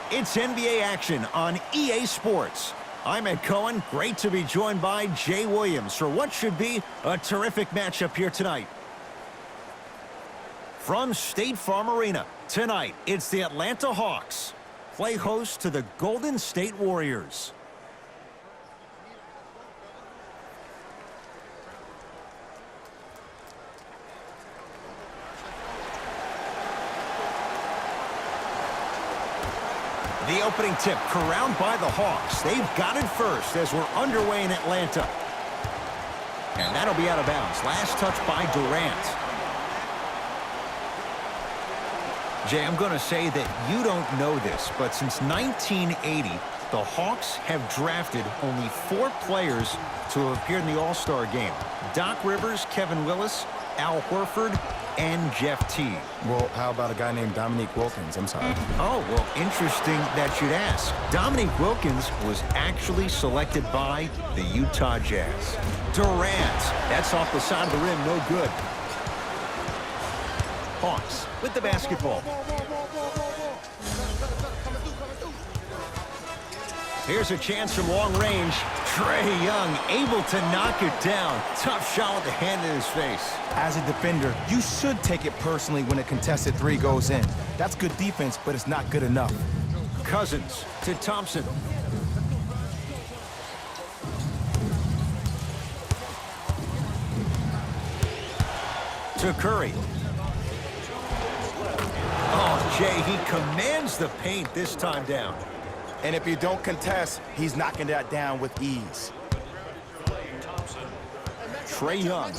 It's NBA action on EA Sports. I'm Ed Cohen. Great to be joined by Jay Williams for what should be a terrific matchup here tonight. From State Farm Arena, tonight it's the Atlanta Hawks. Play host to the Golden State Warriors. The opening tip corralled by the Hawks. They've got it first as we're underway in Atlanta. And that'll be out of bounds. Last touch by Durant. Jay, I'm going to say that you don't know this, but since 1980, the Hawks have drafted only 4 players to have appeared in the All-Star game. Doc Rivers, Kevin Willis, Al Horford, and Jeff Teague. Well, how about a guy named Dominique Wilkins? I'm sorry. Oh, well, interesting that you'd ask. Dominique Wilkins was actually selected by the Utah Jazz. Durant, that's off the side of the rim, no good. Hawks with the basketball. Here's a chance from long range. Trae Young able to knock it down. Tough shot with the hand in his face. As a defender, you should take it personally when a contested 3 goes in. That's good defense, but it's not good enough. Cousins to Thompson. To Curry. Oh, Jay, he commands the paint this time down. And if you don't contest, he's knocking that down with ease. Trae Young.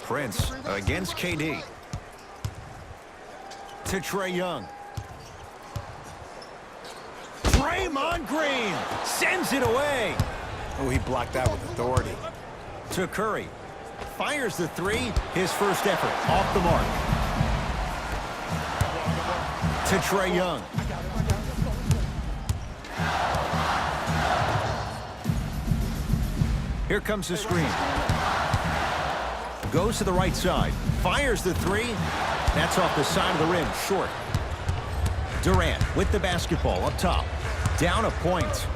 Prince against KD. To Trae Young. Draymond Green sends it away. Oh, he blocked that with authority. To Curry. Fires the 3. His first effort off the mark. To Trae Young. Here comes the screen. Goes to the right side. Fires the 3. That's off the side of the rim. Short. Durant with the basketball up top. Down a point.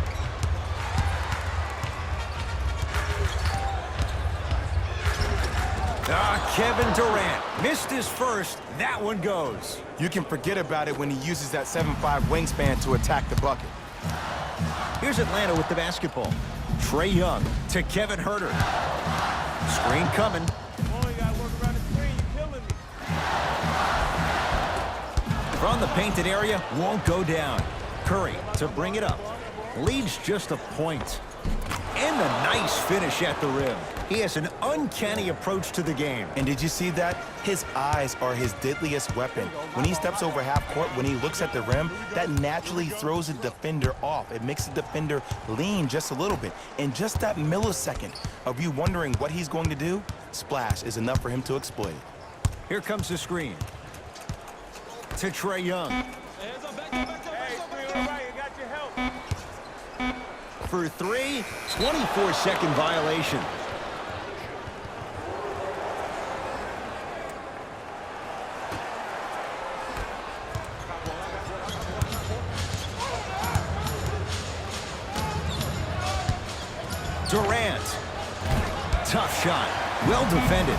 Kevin Durant missed his first. That one goes. You can forget about it when he uses that 7'5" wingspan to attack the bucket. Here's Atlanta with the basketball. Trae Young to Kevin Huerter. Screen coming. From the painted area, won't go down. Curry to bring it up. Leads just a point. And a nice finish at the rim. He has an uncanny approach to the game. And did you see that? His eyes are his deadliest weapon. When he steps over half court, when he looks at the rim, that naturally throws the defender off. It makes the defender lean just a little bit. In just that millisecond of you wondering what he's going to do, splash is enough for him to exploit. Here comes the screen. To Trae Young. For 3, 24-second violation. Durant. Tough shot. Well defended.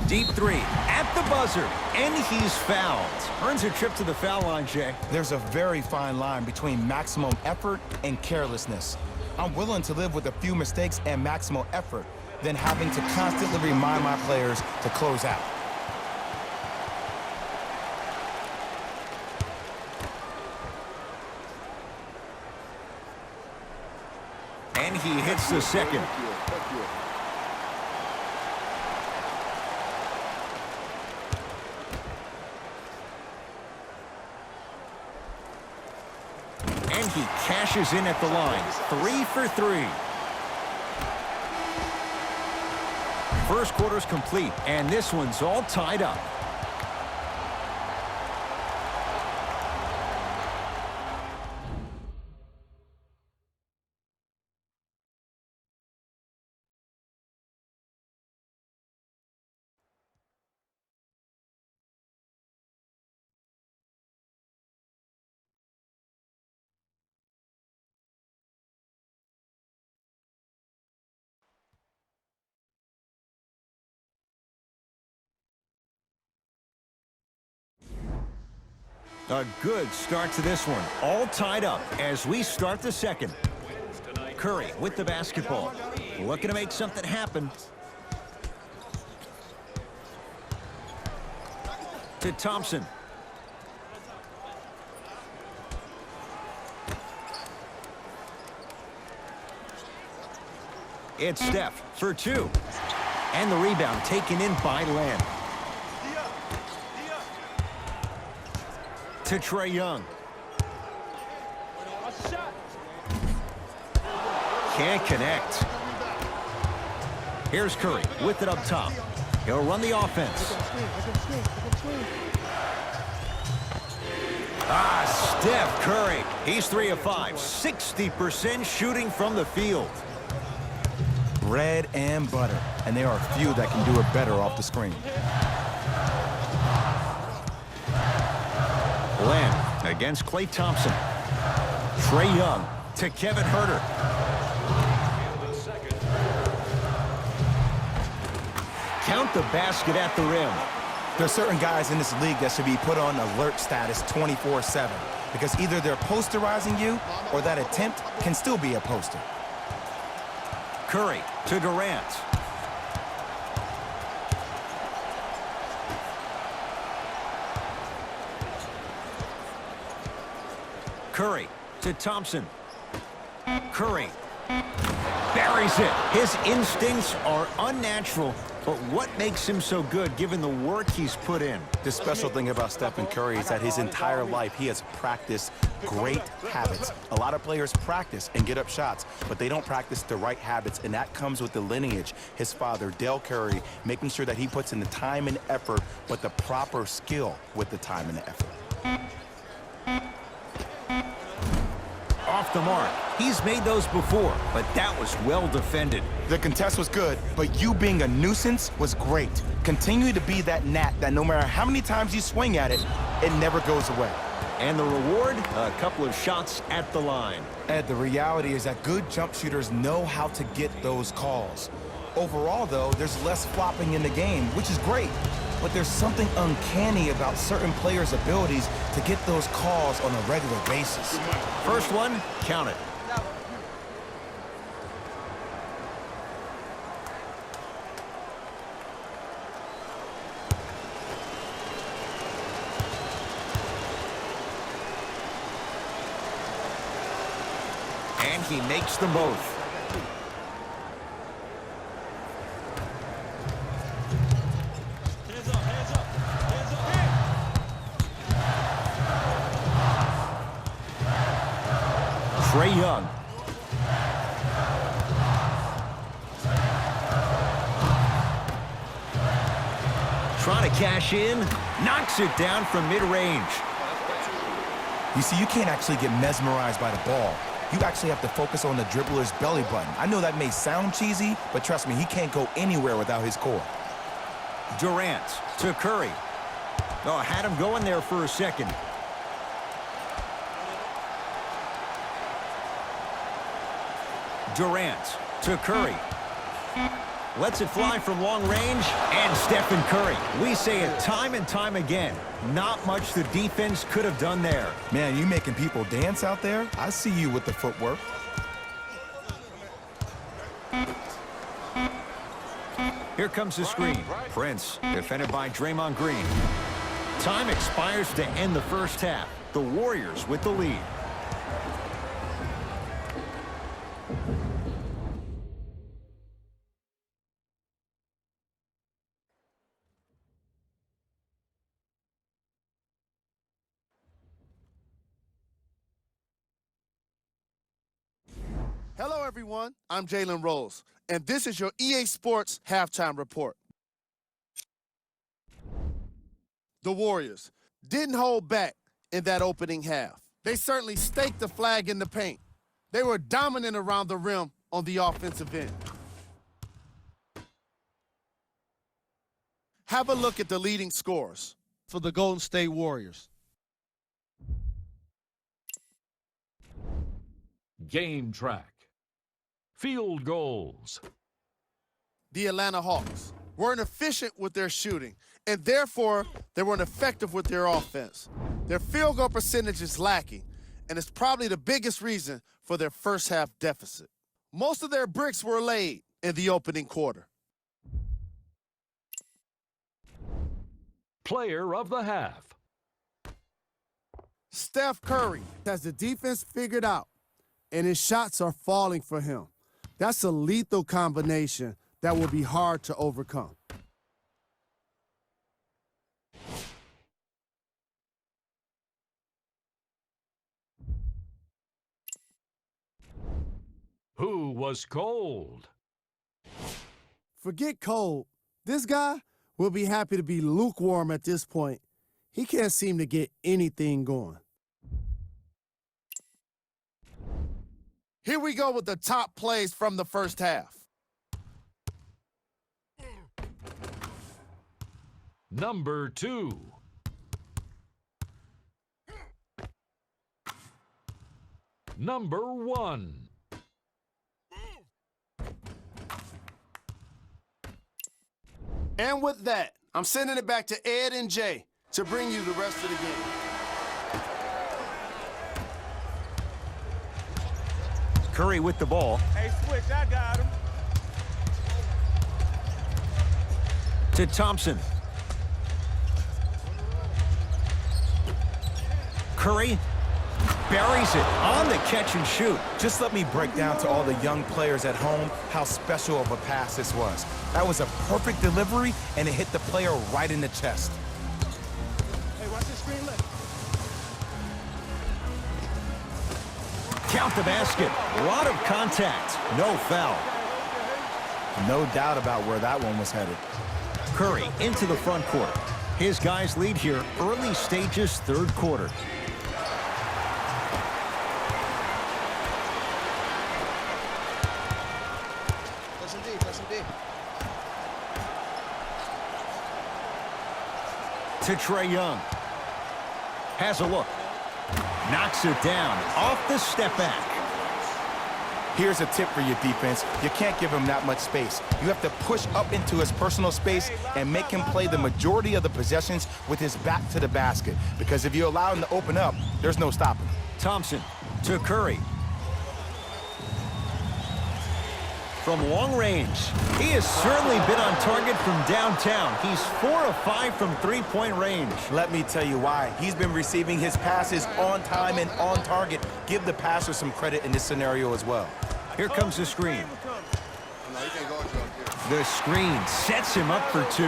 Deep 3 at the buzzer, and he's fouled. Earns a trip to the foul line, Jay. There's a very fine line between maximum effort and carelessness. I'm willing to live with a few mistakes and maximal effort than having to constantly remind my players to close out. And he hits the second. And he cashes in at the line. 3 for 3. First quarter's complete, and this one's all tied up. A good start to this one. All tied up as we start the second. Curry with the basketball. Looking to make something happen. To Thompson. It's Steph for two. And the rebound taken in by Lamb. To Trae Young. Can't connect. Here's Curry with it up top. He'll run the offense. Steph Curry. He's 3 of 5. 60% shooting from the field. Bread and butter. And there are few that can do it better off the screen. Lamb against Klay Thompson. Trae Young to Kevin Huerter. Count the basket at the rim. There are certain guys in this league that should be put on alert status 24/7 because either they're posterizing you or that attempt can still be a poster. Curry to Durant. Curry to Thompson. Curry buries it. His instincts are unnatural, but what makes him so good given the work he's put in? The special thing about Stephen Curry is that his entire life he has practiced great habits. A lot of players practice and get up shots, but they don't practice the right habits, and that comes with the lineage. His father, Dale Curry, making sure that he puts in the time and effort, but the proper skill with the time and the effort. Off the mark. He's made those before, but that was well defended. The contest was good, but you being a nuisance was great. Continue to be that gnat that no matter how many times you swing at it, it never goes away. And the reward, a couple of shots at the line. Ed, the reality is that good jump shooters know how to get those calls. Overall, though, there's less flopping in the game, which is great. But there's something uncanny about certain players' abilities to get those calls on a regular basis. First one, count it. And he makes them both. Trae Young. Trying to cash in, knocks it down from mid-range. You see, you can't actually get mesmerized by the ball. You actually have to focus on the dribbler's belly button. I know that may sound cheesy, but trust me, he can't go anywhere without his core. Durant to Curry. Oh, had him going there for a second. Durant to Curry. Lets it fly from long range, and Stephen Curry. We say it time and time again. Not much the defense could have done there. Man, you making people dance out there? I see you with the footwork. Here comes the screen. Prince, defended by Draymond Green. Time expires to end the first half. The Warriors with the lead. Hello, everyone. I'm Jalen Rose, and this is your EA Sports Halftime Report. The Warriors didn't hold back in that opening half. They certainly staked the flag in the paint. They were dominant around the rim on the offensive end. Have a look at the leading scorers for the Golden State Warriors. Game track. Field goals. The Atlanta Hawks weren't efficient with their shooting, and therefore they weren't effective with their offense. Their field goal percentage is lacking, and it's probably the biggest reason for their first half deficit. Most of their bricks were laid in the opening quarter. Player of the half. Steph Curry has the defense figured out, and his shots are falling for him. That's a lethal combination that will be hard to overcome. Who was cold? Forget cold. This guy will be happy to be lukewarm at this point. He can't seem to get anything going. Here we go with the top plays from the first half. Number 2. Number 1. And with that, I'm sending it back to Ed and Jay to bring you the rest of the game. Curry with the ball. Hey, switch, I got him. To Thompson. Curry buries it on the catch and shoot. Just let me break down to all the young players at home how special of a pass this was. That was a perfect delivery, and it hit the player right in the chest. Hey, watch this screen left. Count the basket. A lot of contact. No foul. No doubt about where that one was headed. Curry into the front court. His guys lead here early stages, third quarter. To Trae Young. Has a look. Knocks it down off the step back. Here's a tip for your defense. You can't give him that much space. You have to push up into his personal space and make him play the majority of the possessions with his back to the basket. Because if you allow him to open up, there's no stopping. Thompson to Curry. From long range, he has certainly been on target from downtown. He's 4 of 5 from three-point range. Let me tell you why. He's been receiving his passes on time and on target. Give the passer some credit in this scenario as well. Here comes the screen. The screen sets him up for 2.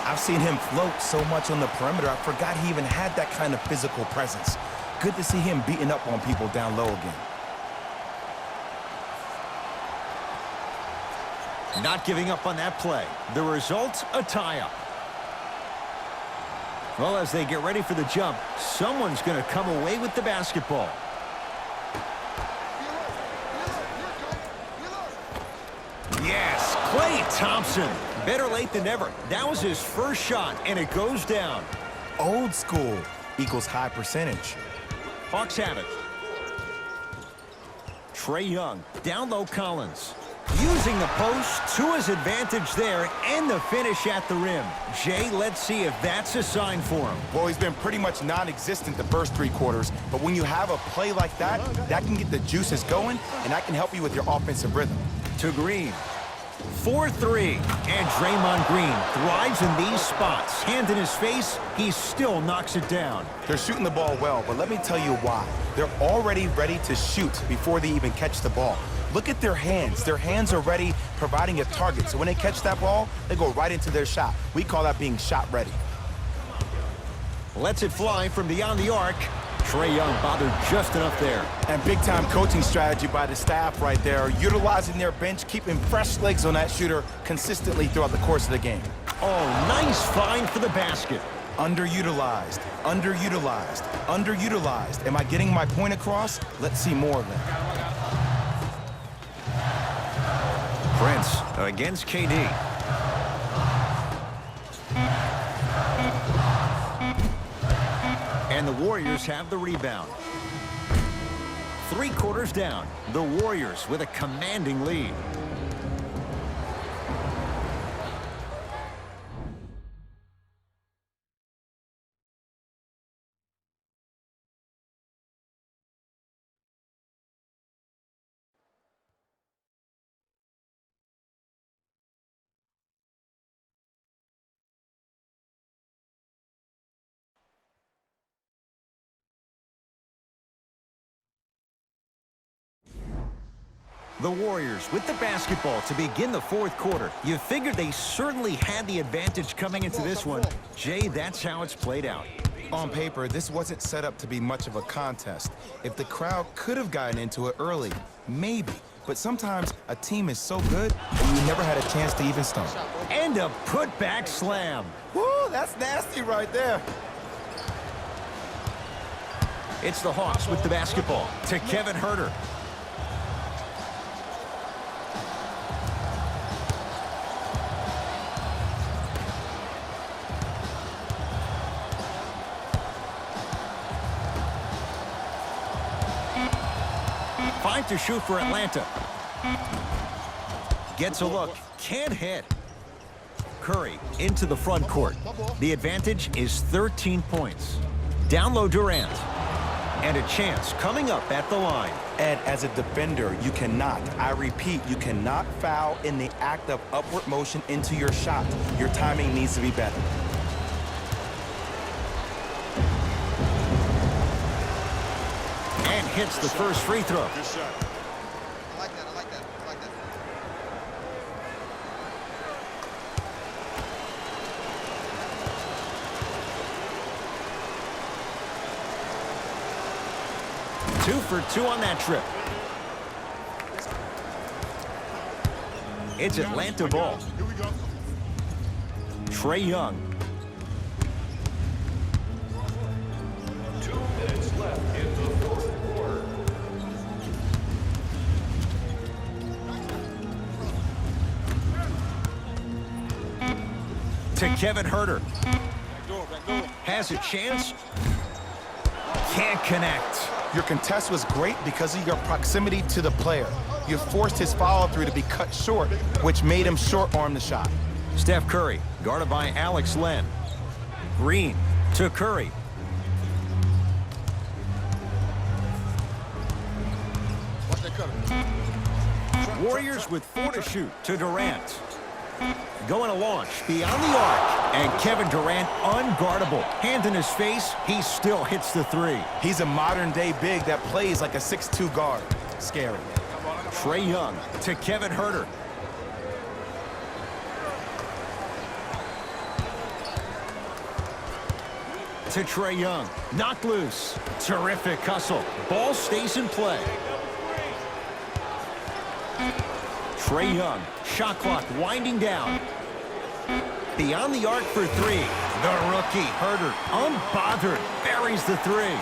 I've seen him float so much on the perimeter, I forgot he even had that kind of physical presence. Good to see him beating up on people down low again. Not giving up on that play. The result, a tie-up. Well, as they get ready for the jump, someone's going to come away with the basketball. Yes, Klay Thompson. Better late than never. That was his first shot, and it goes down. Old school equals high percentage. Hawks have it. Trae Young, down low Collins. Using the post to his advantage there, and the finish at the rim. Jay, let's see if that's a sign for him. Well, he's been pretty much non-existent the first 3 quarters, but when you have a play like that, that can get the juices going, and that can help you with your offensive rhythm. To Green. 4-3. And Draymond Green thrives in these spots. Hand in his face, he still knocks it down. They're shooting the ball well, but let me tell you why. They're already ready to shoot before they even catch the ball. Look at their hands. Their hands are ready, providing a target. So when they catch that ball, they go right into their shot. We call that being shot ready. Lets it fly from beyond the arc. Trae Young bothered just enough there. And big-time coaching strategy by the staff right there, utilizing their bench, keeping fresh legs on that shooter consistently throughout the course of the game. Oh, nice find for the basket. Underutilized, underutilized, underutilized. Am I getting my point across? Let's see more of that. Prince against KD. And the Warriors have the rebound. 3 quarters down. The Warriors with a commanding lead. The Warriors with the basketball to begin the fourth quarter. You figured they certainly had the advantage coming into this one. Jay, that's how it's played out. On paper, this wasn't set up to be much of a contest. If the crowd could have gotten into it early, maybe. But sometimes a team is so good, you never had a chance to even start. And a putback slam. Woo, that's nasty right there. It's the Hawks with the basketball to Kevin Huerter. Five to shoot for Atlanta. Gets a look, can't hit. Curry into the front court. The advantage is 13 points. Down low Durant. And a chance coming up at the line. Ed, as a defender, you cannot, I repeat, you cannot foul in the act of upward motion into your shot. Your timing needs to be better. And hits the first free throw. Good shot. I like that. I like that. I like that. Two for two on that trip. It's Atlanta ball. Here we go. Trae Young. 2 minutes left in the fourth quarter. To Kevin Huerter. Back door, back door. Has a chance. Can't connect. Your contest was great because of your proximity to the player. You forced his follow-through to be cut short, which made him short-arm the shot. Steph Curry, guarded by Alex Len. Green to Curry. Watch that cutter. Warriors with 4 to shoot to Durant. Going to launch beyond the arc. And Kevin Durant unguardable. Hand in his face, he still hits the three. He's a modern-day big that plays like a 6'2" guard. Scary. Trae Young to Kevin Huerter. To Trae Young. Knocked loose. Terrific hustle. Ball stays in play. Trae Young. Shot clock winding down. Beyond the arc for three. The rookie, Huerter, unbothered, buries the three.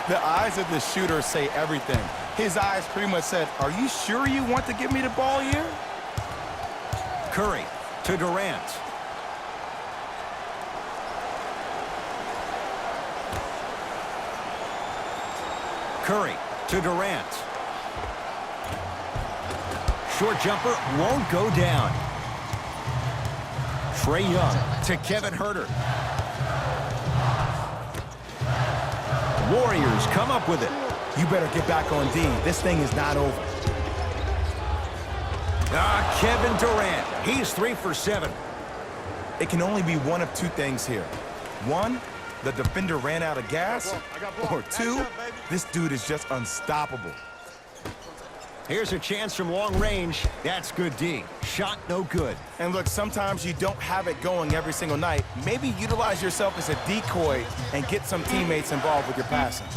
The eyes of the shooter say everything. His eyes pretty much said, "Are you sure you want to give me the ball here?" Curry to Durant. Curry to Durant. Short jumper won't go down. Trae Young to Kevin Huerter. Warriors come up with it. You better get back on D. This thing is not over. Kevin Durant. He's 3 for 7. It can only be one of two things here. One, the defender ran out of gas. Or two, this dude is just unstoppable. Here's a chance from long range. That's good D. Shot no good. And look, sometimes you don't have it going every single night. Maybe utilize yourself as a decoy and get some teammates involved with your passing.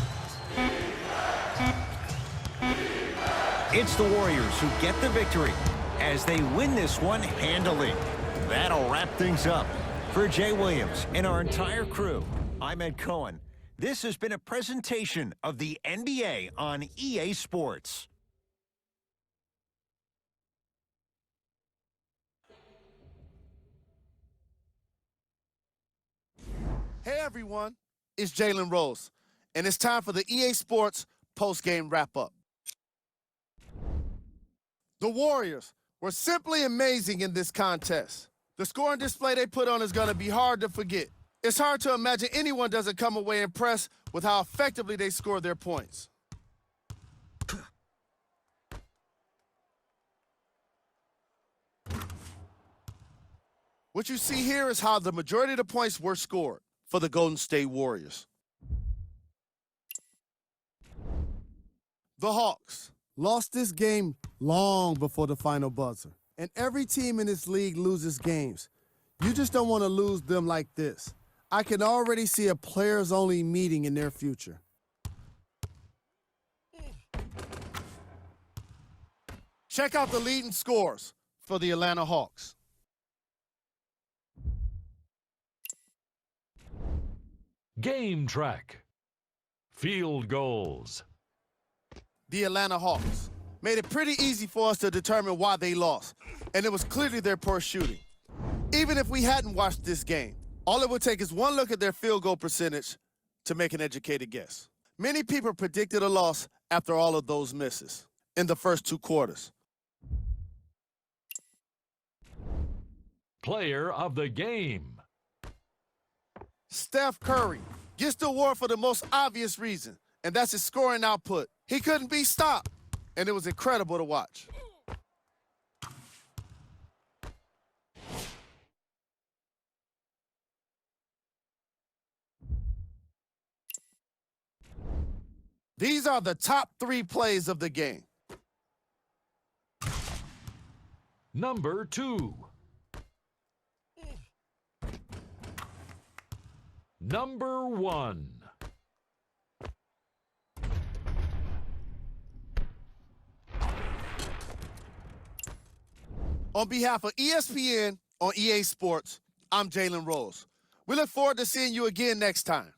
It's the Warriors who get the victory as they win this one handily. That'll wrap things up. For Jay Williams and our entire crew, I'm Ed Cohen. This has been a presentation of the NBA on EA Sports. Hey everyone, it's Jalen Rose, and it's time for the EA Sports post-game wrap-up. The Warriors were simply amazing in this contest. The scoring display they put on is going to be hard to forget. It's hard to imagine anyone doesn't come away impressed with how effectively they scored their points. What you see here is how the majority of the points were scored for the Golden State Warriors. The Hawks. lost this game long before the final buzzer. And every team in this league loses games. You just don't want to lose them like this. I can already see a players-only meeting in their future. Check out the leading scores for the Atlanta Hawks. Game track. Field goals. The Atlanta Hawks made it pretty easy for us to determine why they lost, and it was clearly their poor shooting. Even if we hadn't watched this game, all it would take is one look at their field goal percentage to make an educated guess. Many people predicted a loss after all of those misses in the first 2 quarters. Player of the game. Steph Curry gets the award for the most obvious reason, and that's his scoring output. He couldn't be stopped, and it was incredible to watch. These are the top 3 plays of the game. Number 2. Number 1. On behalf of ESPN on EA Sports, I'm Jalen Rose. We look forward to seeing you again next time.